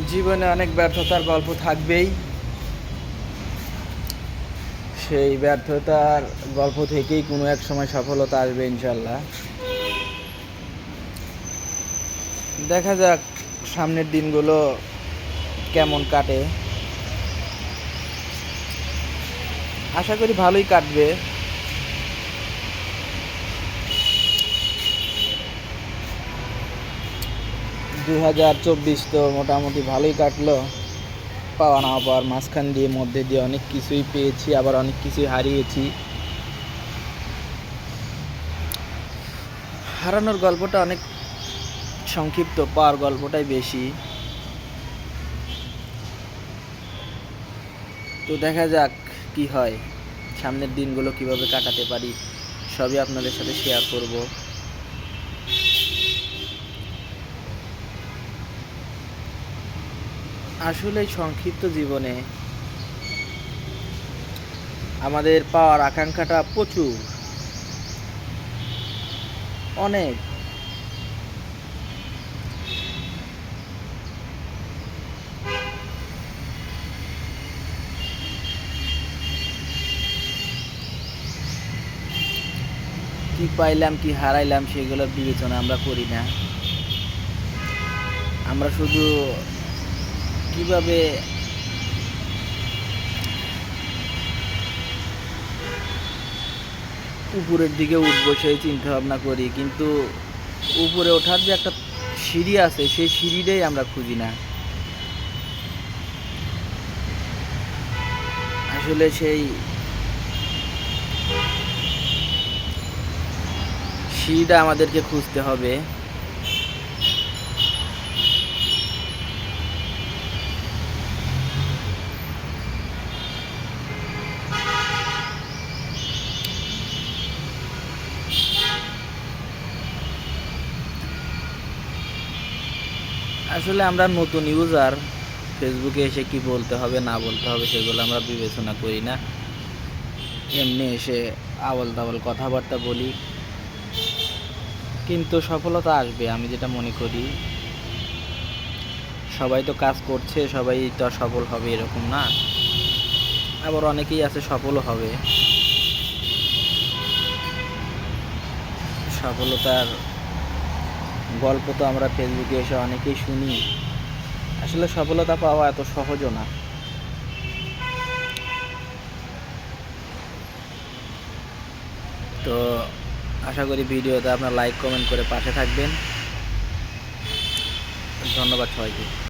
জীবনে অনেক ব্যর্থতার গল্প থাকবেই। সেই ব্যর্থতার গল্প থেকেই কোনো এক সময় সফলতা আসবে ইনশাল্লাহ। দেখা যাক সামনের দিনগুলো কেমন কাটে। আশা করি ভালোই কাটবে। $2024 তো মোটামুটি ভালোই কাটলো। পাওয়া না পাওয়ার মাঝখান দিয়ে মধ্যে দিয়ে অনেক কিছুই পেয়েছি, আবার অনেক কিছুই হারিয়েছি। হারানোর গল্পটা অনেক সংক্ষিপ্ত, পাওয়ার গল্পটাই বেশি। তো দেখা যাক কি হয়, সামনের দিনগুলো কিভাবে কাটাতে পারি সবই আপনাদের সাথে শেয়ার করব। আসলে এই সংক্ষিপ্ত জীবনে আমাদের পাওয়ার আকাঙ্ক্ষাটা প্রচুর, অনেক। কি পাইলাম কি হারাইলাম সেগুলো বিবেচনা আমরা করি না। আমরা শুধু কিভাবে উপরের দিকে উঠবো সেই চিন্তা ভাবনা করি, কিন্তু উপরে ওঠার যে একটা সিঁড়ি আছে সেই সিঁড়িটাই আমরা খুঁজি না। আসলে সেই সিঁড়িটা আমাদেরকে খুঁজতে হবে। আসলে আমরা নতুন ইউজার, ফেসবুকে এসে কি বলতে হবে না বলতে হবে সেগুলো আমরা বিবেচনা করি না। এমনি এসে আবল তাবল কথাবার্তা বলি, কিন্তু সফলতা আসবে আমি যেটা মনে করি। সবাই তো কাজ করছে, সবাই তো সফল হবে এরকম না, আবার অনেকেই আছে সফলও হবে। সফলতার গল্প তো আমরা ফেসবুকে এসে অনেকেই শুনি। আসলে সফলতা পাওয়া এত সহজও না। তো আশা করি ভিডিওতে আপনার লাইক কমেন্ট করে পাশে থাকবেন। ধন্যবাদ সবাইকে।